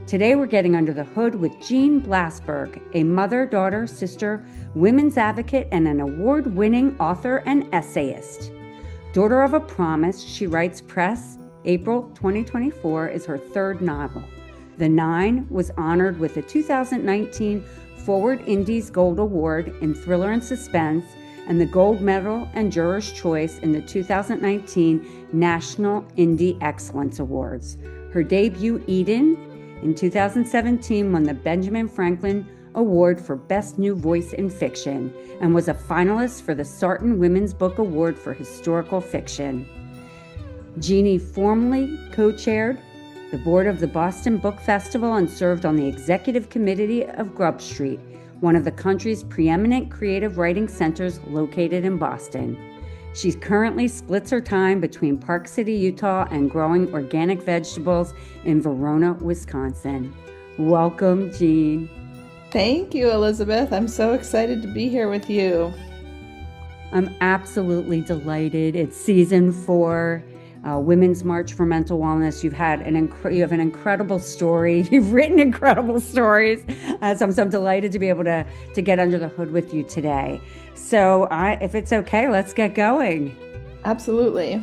Today we're getting under the hood with Jeanne Blasberg, a mother, daughter, sister, women's advocate, and an award-winning author and essayist. Daughter of a Promise, she writes press. April 2024 is her third novel. The Nine was honored with the 2019 Foreword Indies Gold Award in Thriller and Suspense and the Gold Medal and Juror's Choice in the 2019 National Indie Excellence Awards. Her debut, Eden, in 2017 won the Benjamin Franklin Award for Best New Voice in Fiction and was a finalist for the Sarton Women's Book Award for Historical Fiction. Jeanne formerly co-chaired the board of the Boston Book Festival and served on the Executive Committee of GrubStreet, one of the country's preeminent creative writing centers located in Boston. She currently splits her time between Park City, Utah, and growing organic vegetables in Verona, Wisconsin. Welcome, Jeanne. Thank you, Elizabeth. I'm so excited to be here with you. I'm absolutely delighted. It's season 4. Women's March for Mental Wellness. You have an incredible story. You've written incredible stories. So I'm delighted to be able to get under the hood with you today. So if it's okay, let's get going. Absolutely.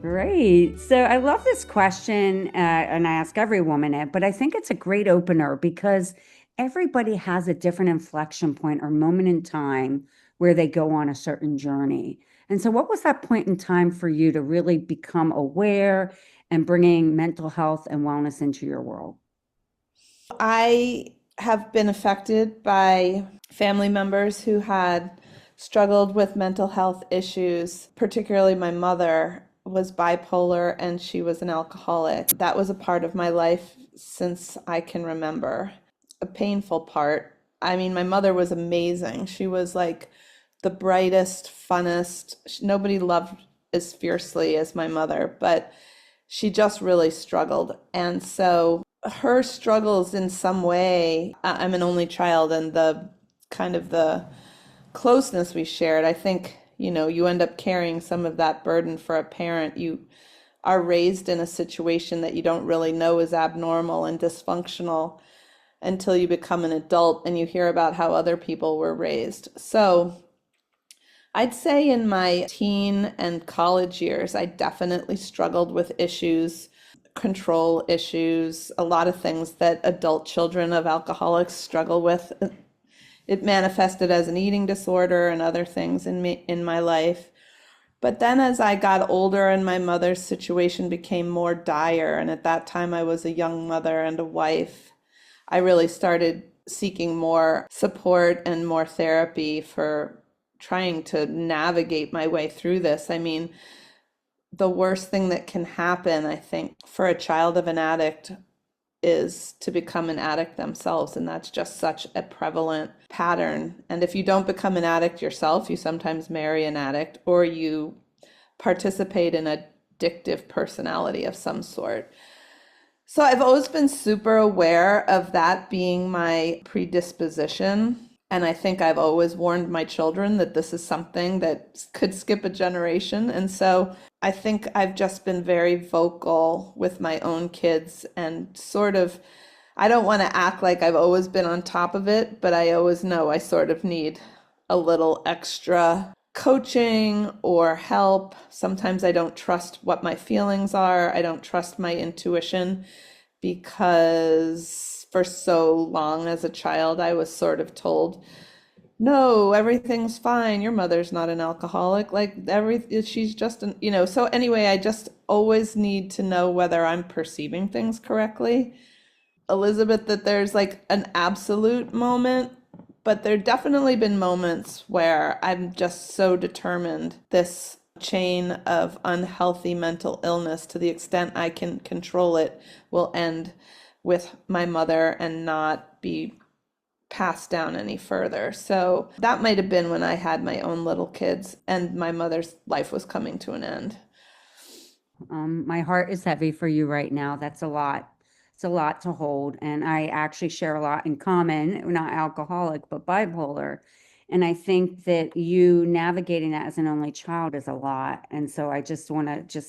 Great. So I love this question, and I ask every woman it, but I think it's a great opener because everybody has a different inflection point or moment in time where they go on a certain journey. And so what was that point in time for you to really become aware and bringing mental health and wellness into your world? I have been affected by family members who had struggled with mental health issues. Particularly my mother was bipolar and she was an alcoholic. That was a part of my life since I can remember. A painful part. I mean, my mother was amazing. She was like the brightest, funnest. Nobody loved as fiercely as my mother, but she just really struggled. And so her struggles in some way, I'm an only child, and the closeness we shared, I think, you end up carrying some of that burden for a parent. You are raised in a situation that you don't really know is abnormal and dysfunctional until you become an adult and you hear about how other people were raised. So I'd say in my teen and college years, I definitely struggled with issues, control issues, a lot of things that adult children of alcoholics struggle with. It manifested as an eating disorder and other things in my life. But then as I got older and my mother's situation became more dire, and at that time I was a young mother and a wife, I really started seeking more support and more therapy for trying to navigate my way through this. I mean, the worst thing that can happen, I think, for a child of an addict is to become an addict themselves. And that's just such a prevalent pattern. And if you don't become an addict yourself, you sometimes marry an addict or you participate in an addictive personality of some sort. So I've always been super aware of that being my predisposition. And I think I've always warned my children that this is something that could skip a generation. And so I think I've just been very vocal with my own kids and I don't want to act like I've always been on top of it, but I always know I sort of need a little extra coaching or help. Sometimes I don't trust what my feelings are. I don't trust my intuition because for so long as a child, I was sort of told, no, everything's fine. Your mother's not an alcoholic. She's just so anyway, I just always need to know whether I'm perceiving things correctly. Elizabeth, that there's like an absolute moment, but there definitely been moments where I'm just so determined this chain of unhealthy mental illness, to the extent I can control it, will end with my mother and not be passed down any further. So that might have been when I had my own little kids and my mother's life was coming to an end. My heart is heavy for you right now. That's a lot. It's a lot to hold. And I actually share a lot in common, not alcoholic, but bipolar. And I think that you navigating that as an only child is a lot. And so I just want to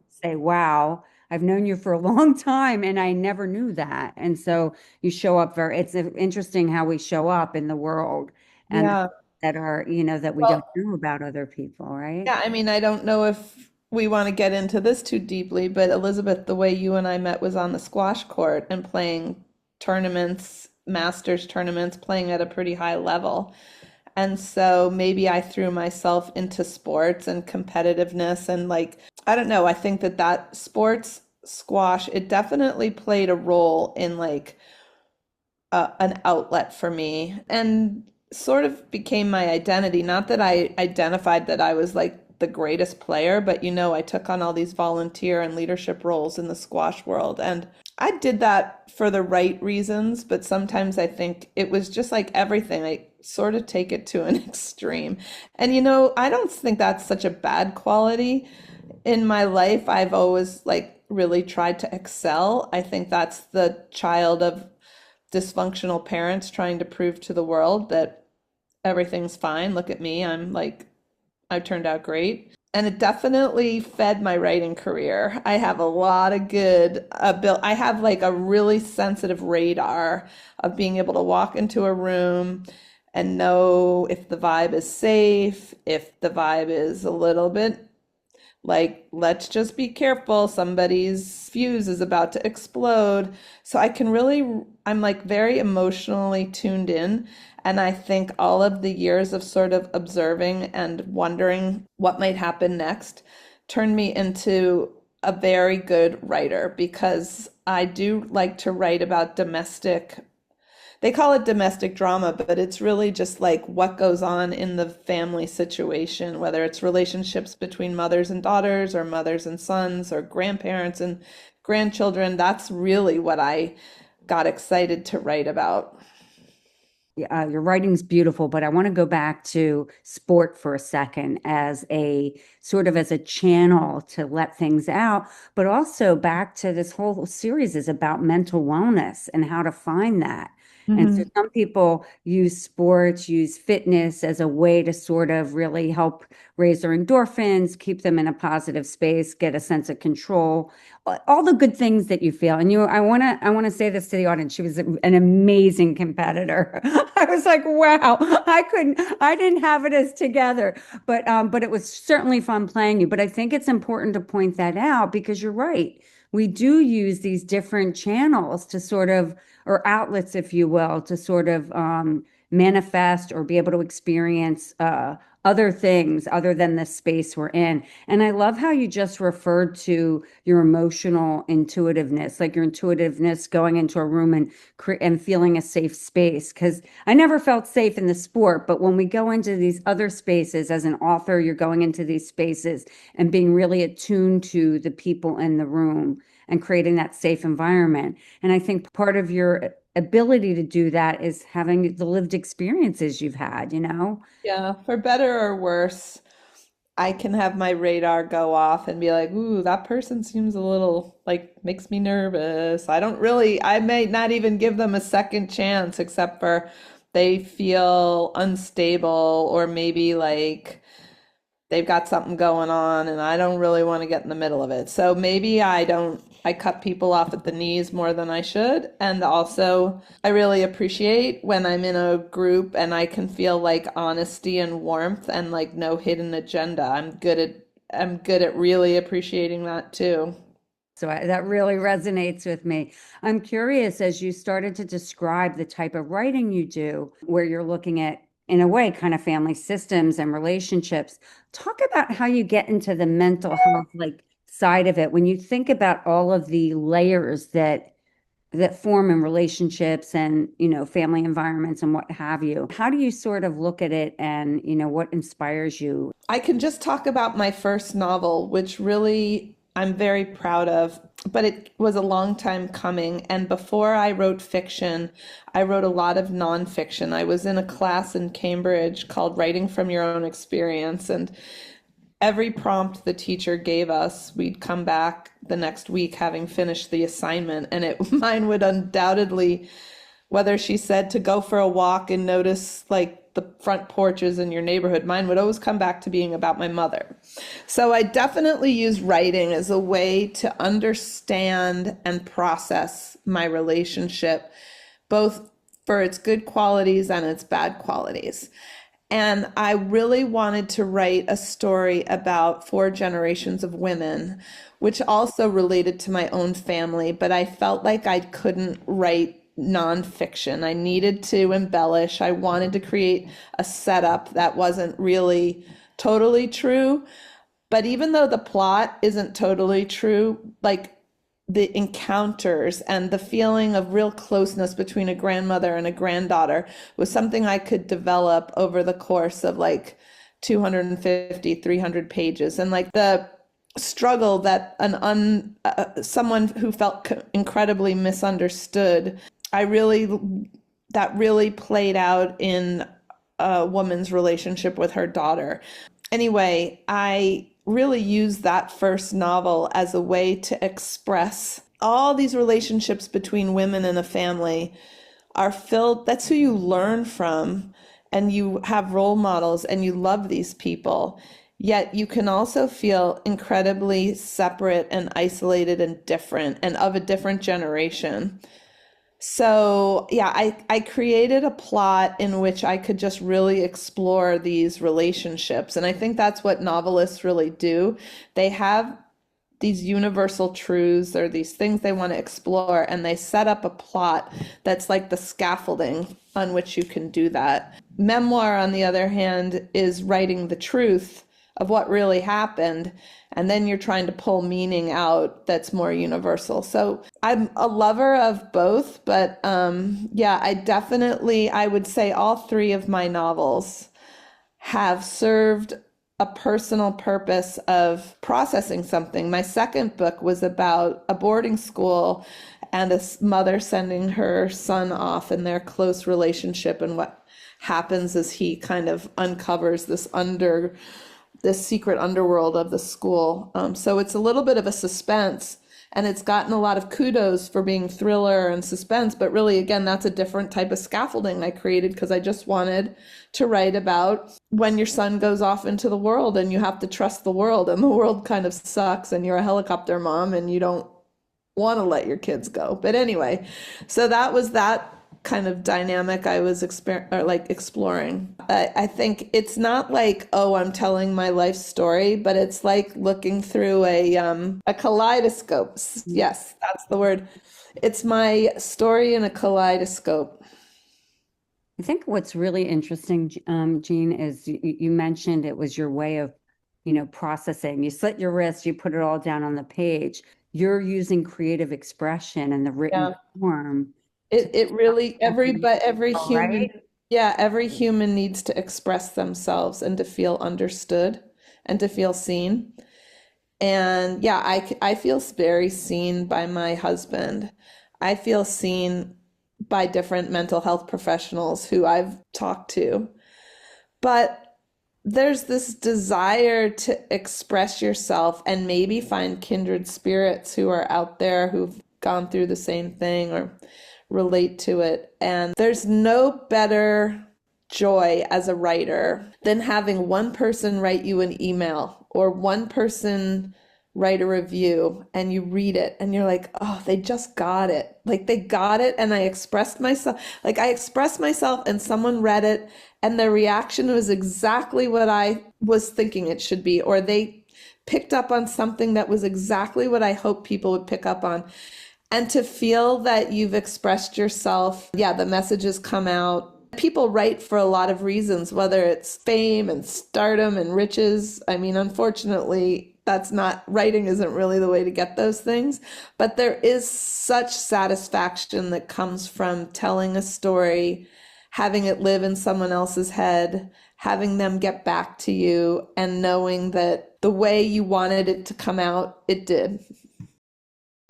say, wow, I've known you for a long time and I never knew that. And so you show up it's interesting how we show up in the world and Yeah. that are, that we don't Well, know about other people, right? yeah, I mean, I don't know if we want to get into this too deeply, but Elizabeth, the way you and I met was on the squash court and playing tournaments, masters tournaments, playing at a pretty high level. And so maybe I threw myself into sports and competitiveness and like, I don't know, I think that that sports squash, it definitely played a role in like an outlet for me and sort of became my identity. Not that I identified that I was like the greatest player, but I took on all these volunteer and leadership roles in the squash world. And I did that for the right reasons, but sometimes I think it was just like everything. I sort of take it to an extreme. And I don't think that's such a bad quality in my life. I've always like really tried to excel. I think that's the child of dysfunctional parents trying to prove to the world that everything's fine. Look at me. I turned out great. And it definitely fed my writing career. I have a lot of good I have like a really sensitive radar of being able to walk into a room and know if the vibe is safe, if the vibe is a little bit like, let's just be careful, somebody's fuse is about to explode. So I'm like very emotionally tuned in. And I think all of the years of sort of observing and wondering what might happen next turned me into a very good writer because I do like to write about they call it domestic drama, but it's really just like what goes on in the family situation, whether it's relationships between mothers and daughters or mothers and sons or grandparents and grandchildren. That's really what I got excited to write about. Your writing's beautiful, but I want to go back to sport for a second as a sort of as a channel to let things out, but also back to this whole series is about mental wellness and how to find that. And so Hmm. some people use sports, use fitness as a way to sort of really help raise their endorphins, keep them in a positive space, get a sense of control, all the good things that you feel. And I want to say this to the audience. She was an amazing competitor. I was like, wow, I didn't have it as together, but it was certainly fun playing you. But I think it's important to point that out because you're right. We do use these different channels to sort of, or outlets, if you will, to sort of manifest or be able to experience other things other than the space we're in. And I love how you just referred to your emotional intuitiveness, like your intuitiveness going into a room and feeling a safe space. Because I never felt safe in the sport, but when we go into these other spaces as an author, you're going into these spaces and being really attuned to the people in the room and creating that safe environment. And I think part of your ability to do that is having the lived experiences you've had, you know? Yeah, for better or worse, I can have my radar go off and be like, ooh, that person seems a little like makes me nervous. I may not even give them a second chance, except for they feel unstable or maybe like they've got something going on and I don't really want to get in the middle of it. So maybe I cut people off at the knees more than I should. And also, I really appreciate when I'm in a group and I can feel like honesty and warmth and like no hidden agenda. I'm good at really appreciating that too. So that really resonates with me. I'm curious, as you started to describe the type of writing you do, where you're looking at, in a way, kind of family systems and relationships. Talk about how you get into the mental health like side of it when you think about all of the layers that form in relationships and, family environments and what have you. How do you sort of look at it and, what inspires you? I can just talk about my first novel, which really I'm very proud of, but it was a long time coming. And before I wrote fiction, I wrote a lot of nonfiction. I was in a class in Cambridge called Writing from Your Own Experience. And every prompt the teacher gave us, we'd come back the next week having finished the assignment. And mine would undoubtedly, whether she said to go for a walk and notice like like the front porches in your neighborhood. Mine would always come back to being about my mother. So I definitely use writing as a way to understand and process my relationship, both for its good qualities and its bad qualities. And I really wanted to write a story about 4 generations of women, which also related to my own family, but I felt like I couldn't write nonfiction. I needed to embellish. I wanted to create a setup that wasn't really totally true. But even though the plot isn't totally true, like the encounters and the feeling of real closeness between a grandmother and a granddaughter was something I could develop over the course of like 250, 300 pages. And like the struggle that someone who felt incredibly misunderstood, that really played out in a woman's relationship with her daughter. Anyway, I really used that first novel as a way to express all these relationships between women in a family are filled, that's who you learn from, and you have role models and you love these people. Yet you can also feel incredibly separate and isolated and different and of a different generation. So yeah, I created a plot in which I could just really explore these relationships. And I think that's what novelists really do. They have these universal truths or these things they want to explore, and they set up a plot that's like the scaffolding on which you can do that. Memoir, on the other hand, is writing the truth of what really happened, and then you're trying to pull meaning out that's more universal. So I'm a lover of both, but yeah, I would say all 3 of my novels have served a personal purpose of processing something. My second book was about a boarding school and a mother sending her son off and their close relationship and what happens as he kind of uncovers this secret underworld of the school. So it's a little bit of a suspense, and it's gotten a lot of kudos for being thriller and suspense, but really, again, that's a different type of scaffolding I created because I just wanted to write about when your son goes off into the world and you have to trust the world, and the world kind of sucks, and you're a helicopter mom and you don't want to let your kids go. But anyway, so that was that kind of dynamic I was exploring. I think it's not like, oh, I'm telling my life story, but it's like looking through a kaleidoscope. Yes, that's the word. It's my story in a kaleidoscope. I think what's really interesting, Jeanne, is you mentioned it was your way of, processing. You slit your wrist, you put it all down on the page. You're using creative expression and the written form. It really, every human, right? yeah, every human needs to express themselves and to feel understood and to feel seen. And yeah, I feel very seen by my husband. I feel seen by different mental health professionals who I've talked to. But there's this desire to express yourself and maybe find kindred spirits who are out there who've gone through the same thing or relate to it. And there's no better joy as a writer than having one person write you an email or one person write a review and you read it and you're like, oh, they just got it. Like they got it. And I expressed myself and someone read it and their reaction was exactly what I was thinking it should be, or they picked up on something that was exactly what I hoped people would pick up on. And to feel that you've expressed yourself, yeah, the messages come out. People write for a lot of reasons, whether it's fame and stardom and riches. I mean, unfortunately, writing isn't really the way to get those things. But there is such satisfaction that comes from telling a story, having it live in someone else's head, having them get back to you, and knowing that the way you wanted it to come out, it did.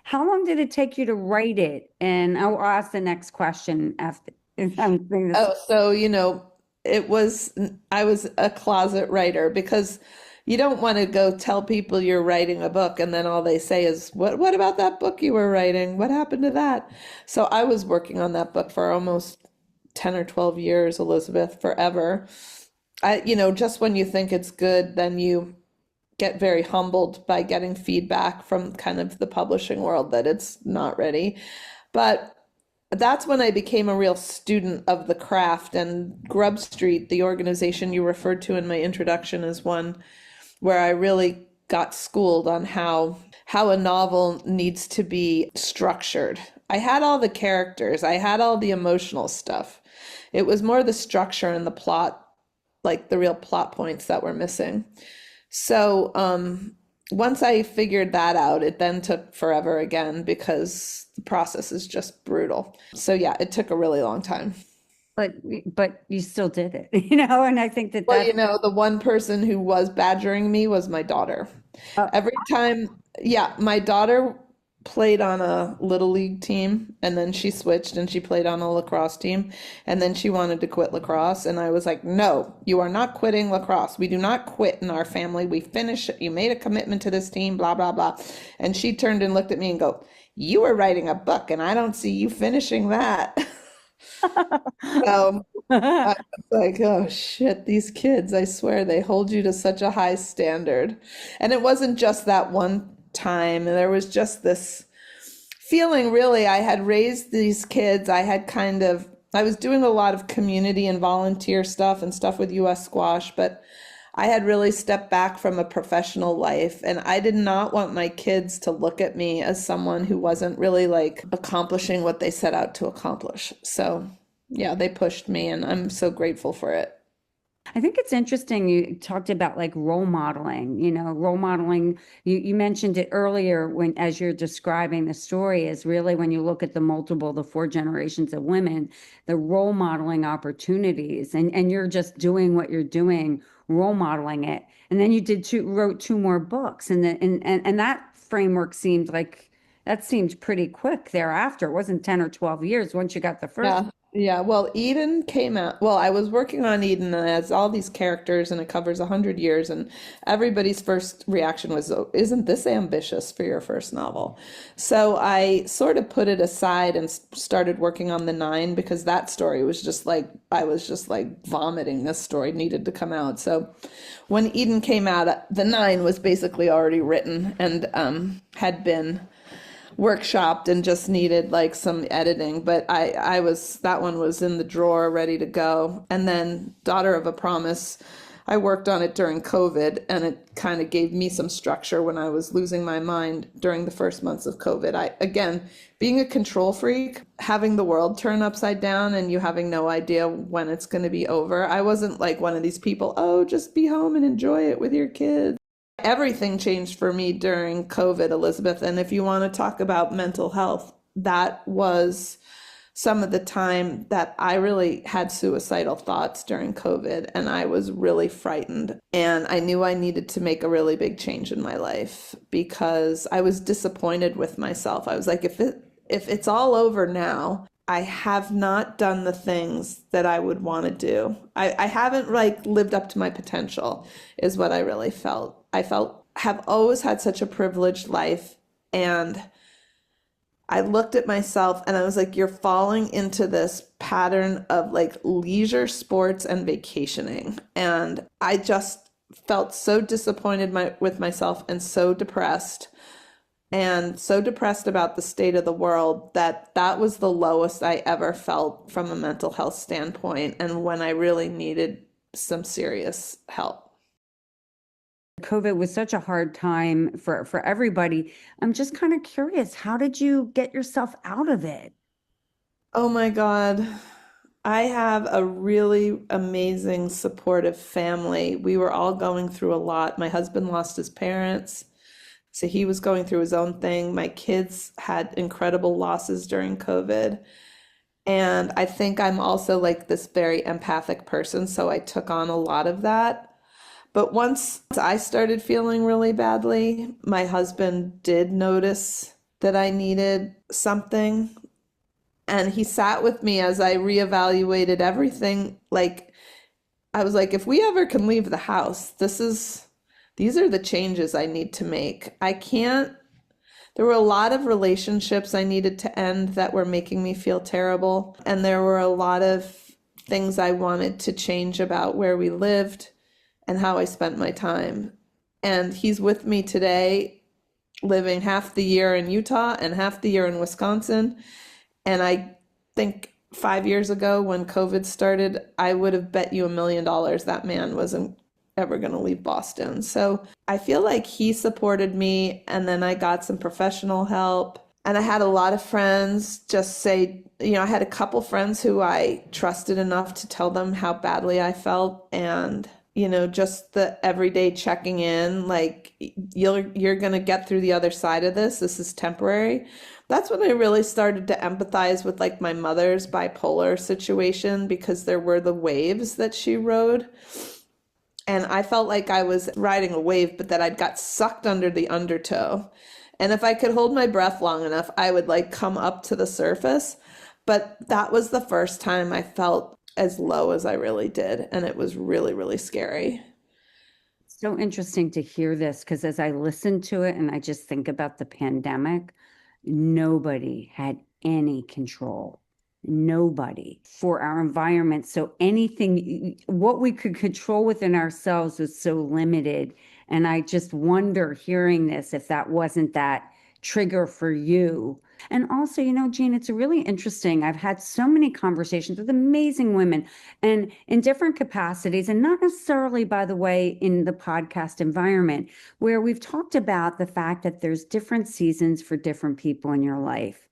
How long did it take you to write it? And I'll ask the next question after. Oh, so, I was a closet writer because you don't want to go tell people you're writing a book and then all they say is, what about that book you were writing? What happened to that? So I was working on that book for almost 10 or 12 years, Elizabeth, forever. Just when you think it's good, then you get very humbled by getting feedback from kind of the publishing world that it's not ready. But that's when I became a real student of the craft. And GrubStreet, the organization you referred to in my introduction, is one where I really got schooled on how a novel needs to be structured. I had all the characters, I had all the emotional stuff. It was more the structure and the plot, like the real plot points that were missing. So once I figured that out, it then took forever again because the process is just brutal. So yeah, it took a really long time. But you still did it, and I think that Well, the one person who was badgering me was my daughter. uh, Every time, yeah, my daughter played on a little league team and then she switched and she played on a lacrosse team and then she wanted to quit lacrosse and I was like, "No, you are not quitting lacrosse. We do not quit in our family. We finish it. You made a commitment to this team, blah, blah, blah." And she turned and looked at me and go, "You were writing a book and I don't see you finishing that." So I was like, oh shit, these kids, I swear they hold you to such a high standard. And it wasn't just that one time. There was just this feeling, really. I had raised these kids. I was doing a lot of community and volunteer stuff and stuff with US Squash, but I had really stepped back from a professional life. And I did not want my kids to look at me as someone who wasn't really like accomplishing what they set out to accomplish. So yeah, they pushed me and I'm so grateful for it. I think it's interesting you talked about like role modeling, role modeling. You mentioned it earlier when as you're describing the story is really when you look at the 4 generations of women, the role modeling opportunities and you're just doing what you're doing, role modeling it. And then you wrote 2 more books and that framework seemed pretty quick thereafter. It wasn't 10 or 12 years once you got the first. Yeah. Yeah. Well, Eden came out. Well, I was working on Eden and it has all these characters and it covers 100 years. And everybody's first reaction was, "Oh, isn't this ambitious for your first novel?" So I sort of put it aside and started working on the 9 because that story was just like, I was just like vomiting. This story needed to come out. So when Eden came out, the 9 was basically already written and had been workshopped and just needed like some editing, but that one was in the drawer ready to go. And then Daughter of a Promise, I worked on it during COVID and it kind of gave me some structure when I was losing my mind during the first months of COVID. Again, being a control freak, having the world turn upside down and you having no idea when it's going to be over. I wasn't like one of these people, "Oh, just be home and enjoy it with your kids." Everything changed for me during COVID, Elizabeth. And if you want to talk about mental health, that was some of the time that I really had suicidal thoughts during COVID. And I was really frightened. And I knew I needed to make a really big change in my life because I was disappointed with myself. I was like, if it's all over now, I have not done the things that I would want to do. I haven't like lived up to my potential is what I really felt. Have always had such a privileged life. And I looked at myself and I was like, you're falling into this pattern of like leisure sports and vacationing. And I just felt so disappointed with myself and so depressed about the state of the world that was the lowest I ever felt from a mental health standpoint and when I really needed some serious help. COVID was such a hard time for everybody. I'm just kind of curious, how did you get yourself out of it? Oh my God. I have a really amazing, supportive family. We were all going through a lot. My husband lost his parents, so he was going through his own thing. My kids had incredible losses during COVID. And I think I'm also like this very empathic person, so I took on a lot of that. But once I started feeling really badly, my husband did notice that I needed something. And he sat with me as I reevaluated everything. Like, I was like, if we ever can leave the house, these are the changes I need to make. I can't There were a lot of relationships I needed to end that were making me feel terrible. And there were a lot of things I wanted to change about where we lived and how I spent my time. And he's with me today, living half the year in Utah and half the year in Wisconsin. And I think 5 years ago when COVID started, I would have bet you $1 million that man wasn't ever going to leave Boston. So I feel like he supported me, and then I got some professional help. And I had a lot of friends just say, I had a couple friends who I trusted enough to tell them how badly I felt. And, just the everyday checking in, like, you're going to get through the other side of this. This is temporary. That's when I really started to empathize with like my mother's bipolar situation, because there were the waves that she rode. And I felt like I was riding a wave, but that I'd got sucked under the undertow. And if I could hold my breath long enough, I would like come up to the surface. But that was the first time I felt as low as I really did. And it was really, really scary. So interesting to hear this, because as I listen to it and I just think about the pandemic, nobody had any control. Nobody for our environment. So anything, what we could control within ourselves was so limited. And I just wonder, hearing this, if that wasn't that trigger for you. And also, Jeanne, it's really interesting. I've had so many conversations with amazing women and in different capacities, and not necessarily, by the way, in the podcast environment, where we've talked about the fact that there's different seasons for different people in your life,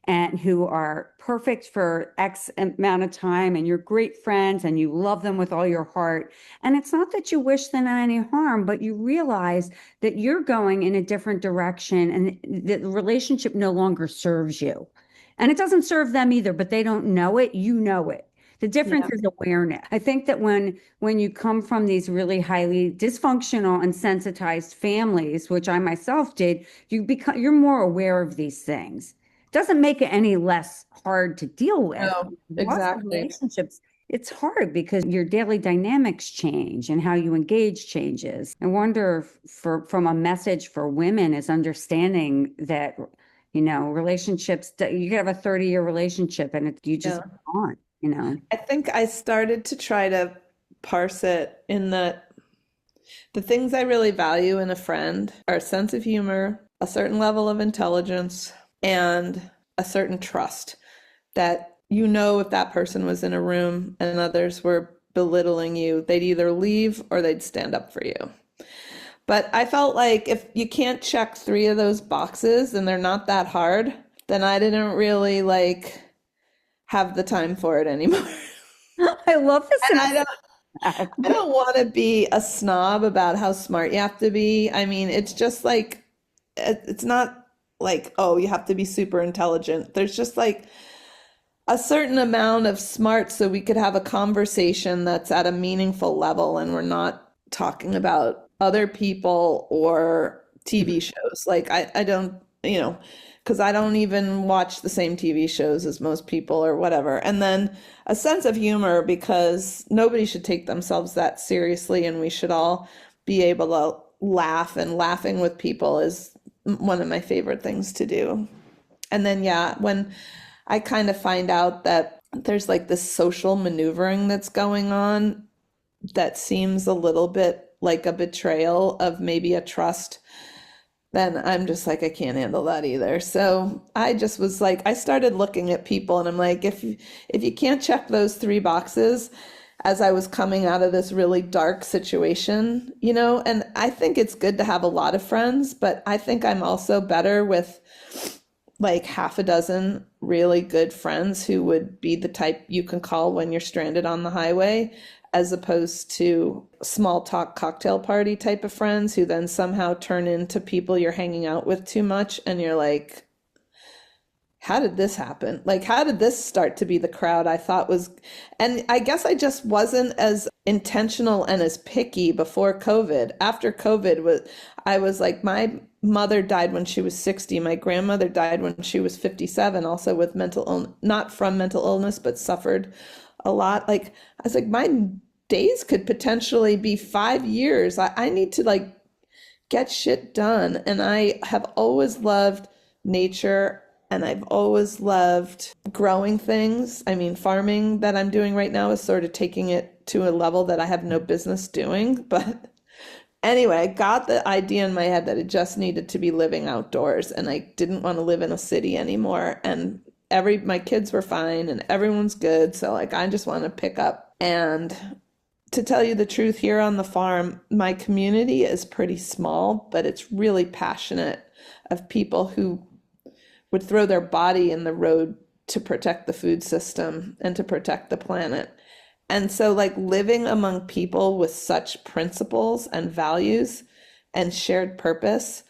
and who are perfect for X amount of time, and you're great friends and you love them with all your heart. And it's not that you wish them any harm, but you realize that you're going in a different direction and the relationship no longer serves you. And it doesn't serve them either, but they don't know it. You know it. The difference is awareness. I think that when you come from these really highly dysfunctional and sensitized families, which I myself did, you're more aware of these things. Doesn't make it any less hard to deal with. No, exactly. Relationships, it's hard because your daily dynamics change and how you engage changes. I wonder if from a message for women is understanding that, relationships, you could have a 30-year relationship and you just aren't, I think I started to try to parse it in that the things I really value in a friend are a sense of humor, a certain level of intelligence, and a certain trust that if that person was in a room and others were belittling you, they'd either leave or they'd stand up for you. But I felt like if you can't check 3 of those boxes and they're not that hard, then I didn't really have the time for it anymore. I love this. And I don't want to be a snob about how smart you have to be. I mean, it's just like, it's not like, oh, you have to be super intelligent. There's just like a certain amount of smart so we could have a conversation that's at a meaningful level and we're not talking about other people or TV shows. Like I don't, because I don't even watch the same TV shows as most people or whatever. And then a sense of humor, because nobody should take themselves that seriously and we should all be able to laugh, and laughing with people is one of my favorite things to do. And then, when I kind of find out that there's like this social maneuvering that's going on that seems a little bit like a betrayal of maybe a trust, then I'm just like, I can't handle that either. So I just was like, I started looking at people and I'm like, if you can't check those 3 boxes, as I was coming out of this really dark situation, and I think it's good to have a lot of friends, but I think I'm also better with like half a dozen really good friends who would be the type you can call when you're stranded on the highway, as opposed to small talk cocktail party type of friends who then somehow turn into people you're hanging out with too much. And you're like, how did this happen? Like, how did this start to be the crowd I thought was, and I guess I just wasn't as intentional and as picky before COVID. After COVID, I was like, my mother died when she was 60. My grandmother died when she was 57, also with not from mental illness, but suffered a lot. Like, I was like, my days could potentially be 5 years. I need to like get shit done. And I have always loved nature and I've always loved growing things. I mean, farming that I'm doing right now is sort of taking it to a level that I have no business doing. But anyway, I got the idea in my head that it just needed to be living outdoors and I didn't want to live in a city anymore. And my kids were fine and everyone's good. So like I just want to pick up. And to tell you the truth, here on the farm, my community is pretty small, but it's really passionate of people who would throw their body in the road to protect the food system and to protect the planet. And so, like, living among people with such principles and values and shared purpose,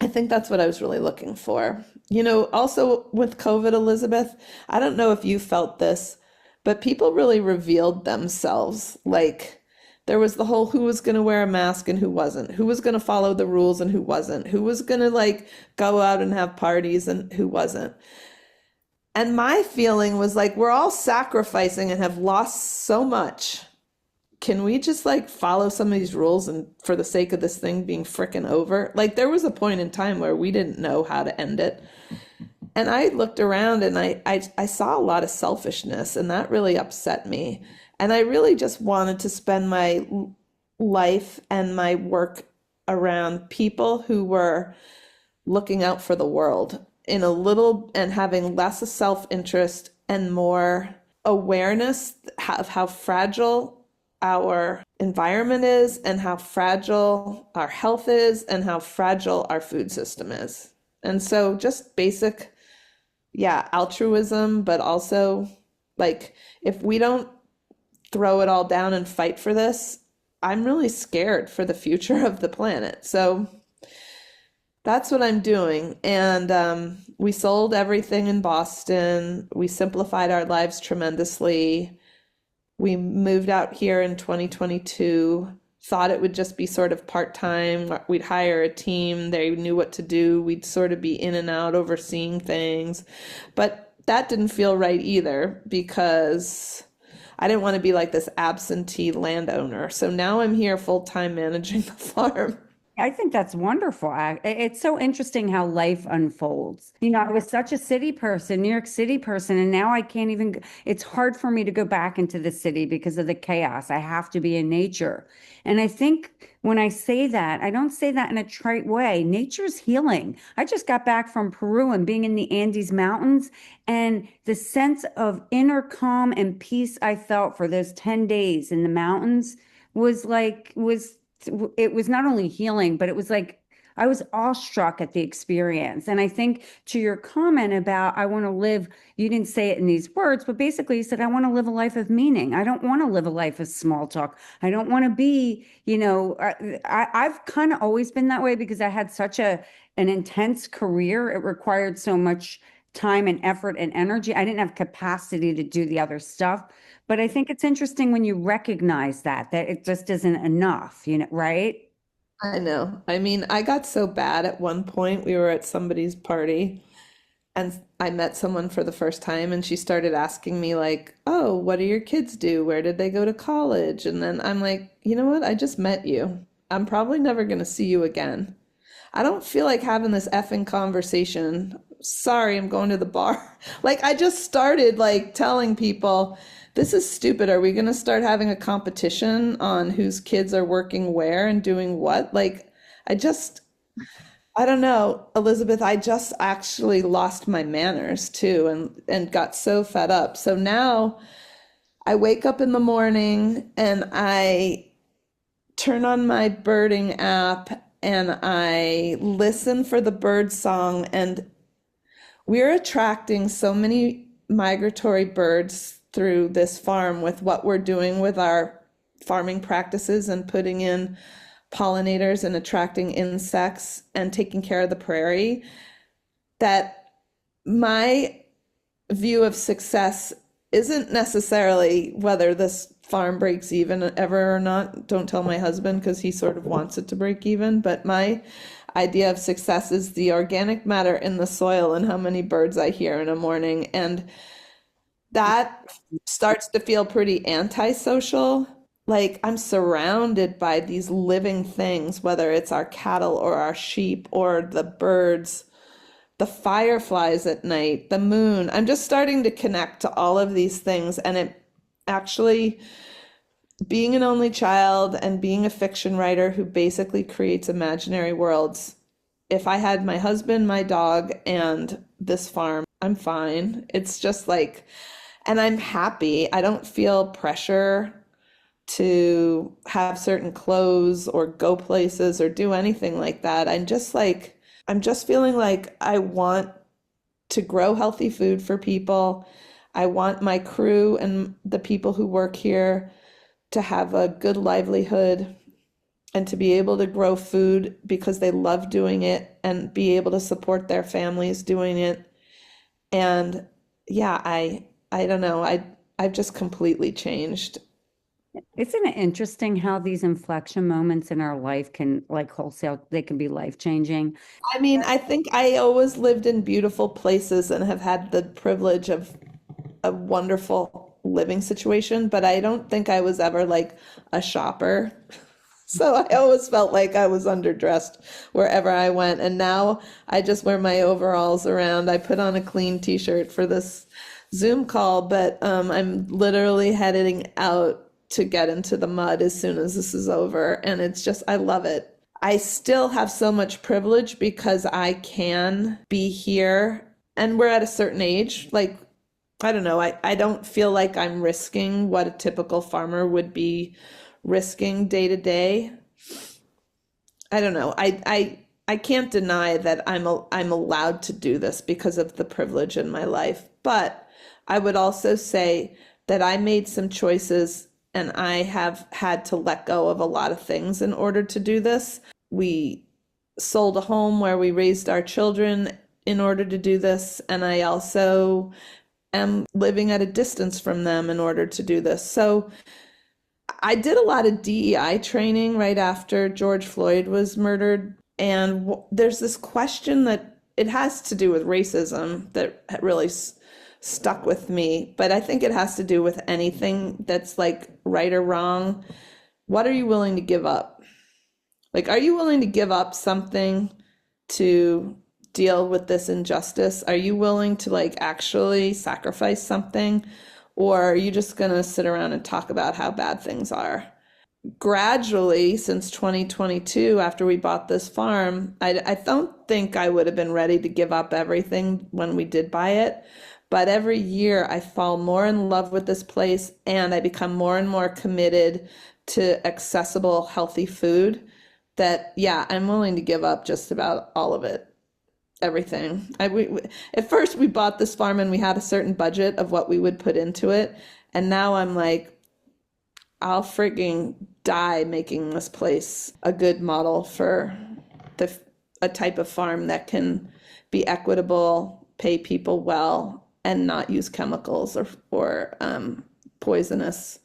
I think that's what I was really looking for. You know, also with COVID, Elizabeth, I don't know if you felt this, but people really revealed themselves. Like, there was the whole who was going to wear a mask and who was going to follow the rules and who wasn't, who was going to like go out and have parties and who wasn't. And my feeling was like, we're all sacrificing and have lost so much. Can we just like follow some of these rules and for the sake of this thing being frickin' over? Like there was a point in time where we didn't know how to end it. And I looked around and I saw a lot of selfishness and that really upset me. And I really just wanted to spend my life and my work around people who were looking out for the world in a little and having less of self-interest and more awareness of how fragile our environment is and how fragile our health is and how fragile our food system is. And so just basic, yeah, altruism, but also like if we don't throw it all down and fight for this, I'm really scared for the future of the planet. So that's what I'm doing. And we sold everything in Boston. We simplified our lives tremendously. We moved out here in 2022, thought it would just be sort of part-time. We'd hire a team. They knew what to do. We'd sort of be in and out overseeing things. But that didn't feel right either because I didn't want to be like this absentee landowner. So now I'm here full-time managing the farm. I think that's wonderful. It's so interesting how life unfolds. You know, I was such a city person, New York City person, and now I can't even, it's hard for me to go back into the city because of the chaos. I have to be in nature. And I think when I say that, I don't say that in a trite way. Nature's healing. I just got back from Peru and being in the Andes Mountains, and the sense of inner calm and peace I felt for those 10 days in the mountains it was not only healing, but it was like I was awestruck at the experience. And I think to your comment about I want to live, you didn't say it in these words, but basically you said, I want to live a life of meaning. I don't want to live a life of small talk. I don't want to be, I've kind of always been that way because I had such an intense career. It required so much time and effort and energy. I didn't have capacity to do the other stuff. But I think it's interesting when you recognize that it just isn't enough, right? I know. I mean, I got so bad at one point. We were at somebody's party and I met someone for the first time and she started asking me like, "Oh, what do your kids do? Where did they go to college?" And then I'm like, "You know what? I just met you. I'm probably never going to see you again. I don't feel like having this effing conversation. Sorry, I'm going to the bar." Like I just started like telling people, this is stupid. Are we going to start having a competition on whose kids are working where and doing what? Like, I don't know, Elizabeth, I just actually lost my manners too and got so fed up. So now I wake up in the morning and I turn on my birding app and I listen for the bird song. And we're attracting so many migratory birds through this farm with what we're doing with our farming practices and putting in pollinators and attracting insects and taking care of the prairie, that my view of success isn't necessarily whether this farm breaks even ever or not. Don't tell my husband because he sort of wants it to break even. But my idea of success is the organic matter in the soil and how many birds I hear in a morning. And that starts to feel pretty antisocial. like I'm surrounded by these living things, whether it's our cattle or our sheep or the birds, the fireflies at night, the moon. I'm just starting to connect to all of these things. And it actually, being an only child and being a fiction writer who basically creates imaginary worlds, if I had my husband, my dog, and this farm, I'm fine. It's just like, and I'm happy. I don't feel pressure to have certain clothes or go places or do anything like that. I'm just feeling like I want to grow healthy food for people. I want my crew and the people who work here to have a good livelihood and to be able to grow food because they love doing it and be able to support their families doing it. And yeah, I don't know. I've just completely changed. Isn't it interesting how these inflection moments in our life can, like wholesale, they can be life changing? I mean, I think I always lived in beautiful places and have had the privilege of a wonderful living situation, but I don't think I was ever like a shopper. So I always felt like I was underdressed wherever I went. And now I just wear my overalls around. I put on a clean t-shirt for this Zoom call, but I'm literally heading out to get into the mud as soon as this is over. And it's just, I love it. I still have so much privilege because I can be here and we're at a certain age. Like, I don't know, I don't feel like I'm risking what a typical farmer would be risking day to day. I don't know. I can't deny that I'm allowed to do this because of the privilege in my life. But I would also say that I made some choices and I have had to let go of a lot of things in order to do this. We sold a home where we raised our children in order to do this, and I also am living at a distance from them in order to do this. So I did a lot of DEI training right after George Floyd was murdered. And there's this question that it has to do with racism that really stuck with me. But I think it has to do with anything that's like right or wrong. What are you willing to give up? Like, are you willing to give up something to deal with this injustice? Are you willing to like actually sacrifice something? Or are you just going to sit around and talk about how bad things are? Gradually, since 2022, after we bought this farm, I don't think I would have been ready to give up everything when we did buy it. But every year I fall more in love with this place and I become more and more committed to accessible, healthy food that, yeah, I'm willing to give up just about all of it. Everything. At first we bought this farm and we had a certain budget of what we would put into it. And now I'm like, I'll frigging die making this place a good model for a type of farm that can be equitable, pay people well, and not use chemicals or poisonous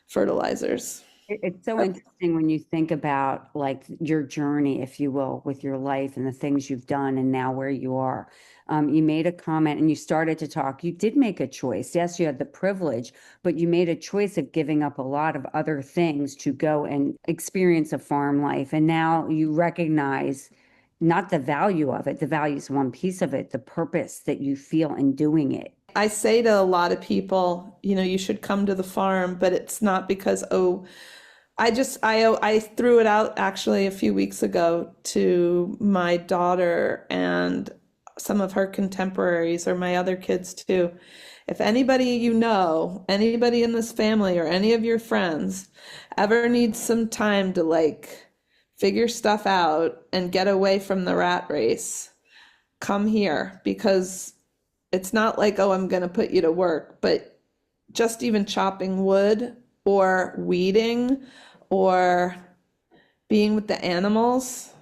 fertilizers. It's so interesting when you think about like your journey, if you will, with your life and the things you've done and now where you are. You made a comment and you started to talk. You did make a choice. Yes, you had the privilege, but you made a choice of giving up a lot of other things to go and experience a farm life. And now you recognize not the value of it. The value is one piece of it, the purpose that you feel in doing it. I say to a lot of people, you know, you should come to the farm, but it's not because, oh, I threw it out actually a few weeks ago to my daughter and some of her contemporaries or my other kids too. If anybody you know, anybody in this family or any of your friends ever needs some time to like figure stuff out and get away from the rat race, come here because it's not like, oh, I'm going to put you to work, but just even chopping wood or weeding or being with the animals,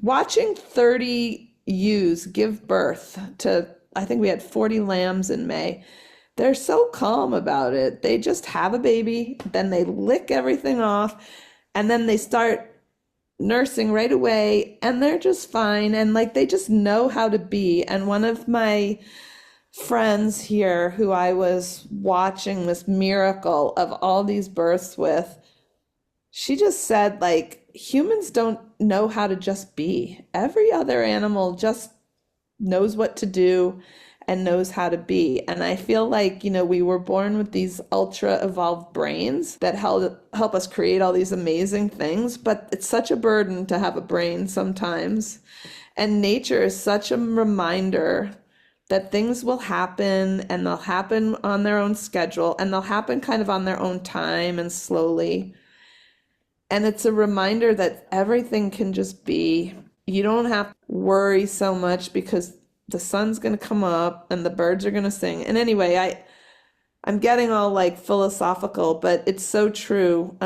watching 30 ewes give birth to, I think we had 40 lambs in May. They're so calm about it. They just have a baby, then they lick everything off, and then they start nursing right away, and they're just fine. And like they just know how to be. And one of my friends here who I was watching this miracle of all these births with. She just said, like, humans don't know how to just be. Every other animal just knows what to do and knows how to be. And I feel like, we were born with these ultra evolved brains that help us create all these amazing things, but it's such a burden to have a brain sometimes. And nature is such a reminder that things will happen and they'll happen on their own schedule and they'll happen kind of on their own time and slowly. And it's a reminder that everything can just be. You don't have to worry so much because the sun's going to come up and the birds are going to sing. And anyway, I'm getting all like philosophical, but it's so true.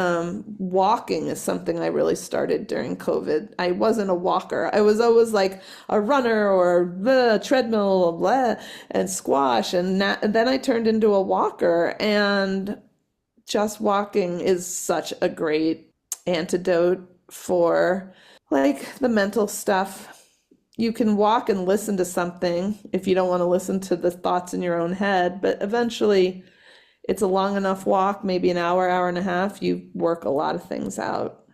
Walking is something I really started during COVID. I wasn't a walker. I was always like a runner or a treadmill, blah, and squash. And then I turned into a walker, and just walking is such a great antidote for like the mental stuff. You can walk and listen to something if you don't want to listen to the thoughts in your own head, but eventually it's a long enough walk, maybe an hour, hour and a half, you work a lot of things out.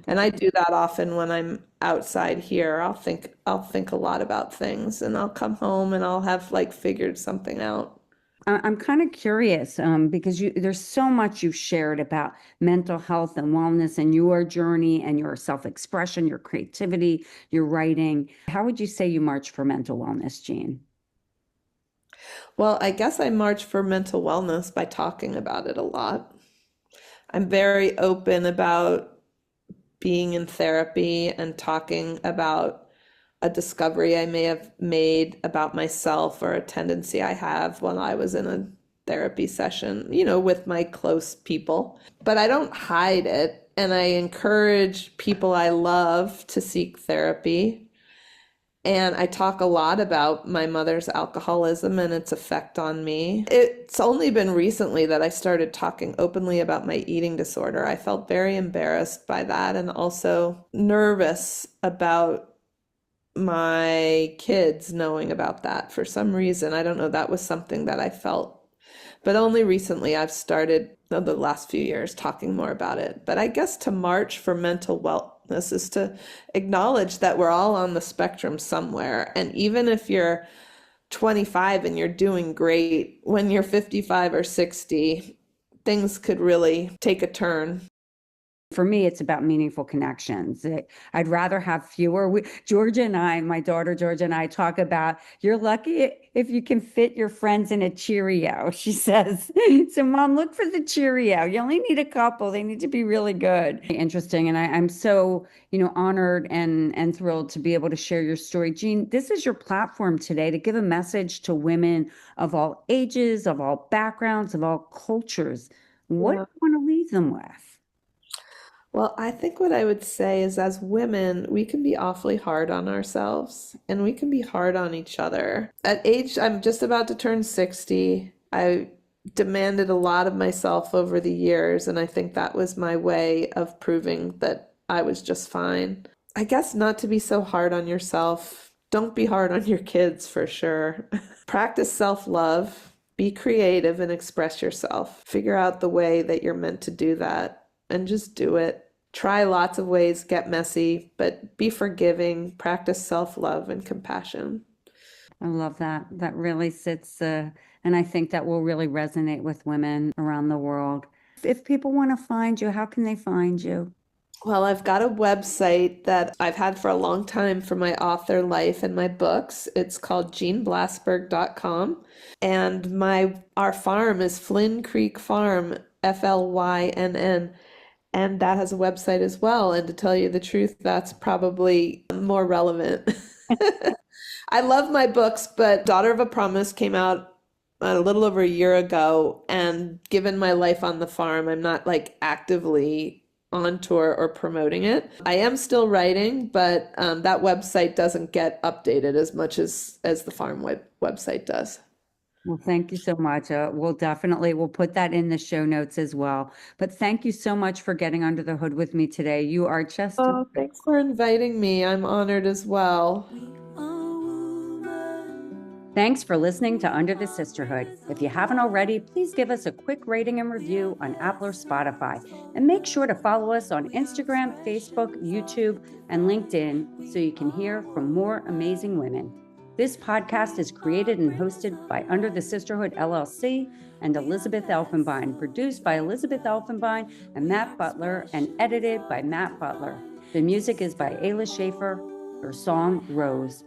And I do that often when I'm outside here. I'll think a lot about things, and I'll come home and I'll have like figured something out. I'm kind of curious because there's so much you've shared about mental health and wellness and your journey and your self-expression, your creativity, your writing. How would you say you march for mental wellness, Jeanne? Well, I guess I march for mental wellness by talking about it a lot. I'm very open about being in therapy and talking about a discovery I may have made about myself or a tendency I have when I was in a therapy session, with my close people. But I don't hide it, and I encourage people I love to seek therapy. And I talk a lot about my mother's alcoholism and its effect on me. It's only been recently that I started talking openly about my eating disorder. I felt very embarrassed by that and also nervous about my kids knowing about that for some reason. I don't know, that was something that I felt. But only recently I've started, the last few years, talking more about it. But I guess to march for mental wellness is to acknowledge that we're all on the spectrum somewhere. And even if you're 25 and you're doing great, when you're 55 or 60, things could really take a turn. For me, it's about meaningful connections. I'd rather have fewer. Georgia and I, my daughter Georgia and I, talk about you're lucky if you can fit your friends in a Cheerio, she says. So, Mom, look for the Cheerio. You only need a couple. They need to be really good. Interesting. And I'm so, honored and thrilled to be able to share your story. Jeanne, this is your platform today to give a message to women of all ages, of all backgrounds, of all cultures. What do you want to leave them with? Well, I think what I would say is as women, we can be awfully hard on ourselves and we can be hard on each other. At age, I'm just about to turn 60. I demanded a lot of myself over the years, and I think that was my way of proving that I was just fine. I guess not to be so hard on yourself. Don't be hard on your kids for sure. Practice self-love. Be creative and express yourself. Figure out the way that you're meant to do that and just do it. Try lots of ways, get messy, but be forgiving, practice self-love and compassion. I love that. That really sits, and I think that will really resonate with women around the world. If people want to find you, how can they find you? Well, I've got a website that I've had for a long time for my author life and my books. It's called JeanneBlasberg.com. And our farm is Flynn Creek Farm, Flynn. And that has a website as well. And to tell you the truth, that's probably more relevant. I love my books, but Daughter of a Promise came out a little over a year ago. And given my life on the farm, I'm not like actively on tour or promoting it. I am still writing, but that website doesn't get updated as much as the farm website does. Well, thank you so much. We'll put that in the show notes as well. But thank you so much for getting under the hood with me today. You are just Oh, thanks for inviting me. I'm honored as well. We are woman. Thanks for listening to Under the Sisterhood. If you haven't already, please give us a quick rating and review on Apple or Spotify. And make sure to follow us on Instagram, Facebook, YouTube, and LinkedIn so you can hear from more amazing women. This podcast is created and hosted by Under the Sisterhood LLC and Elizabeth Elfenbein, produced by Elizabeth Elfenbein and Matt Butler, and edited by Matt Butler. The music is by Ayla Schaefer. Her song, Rose.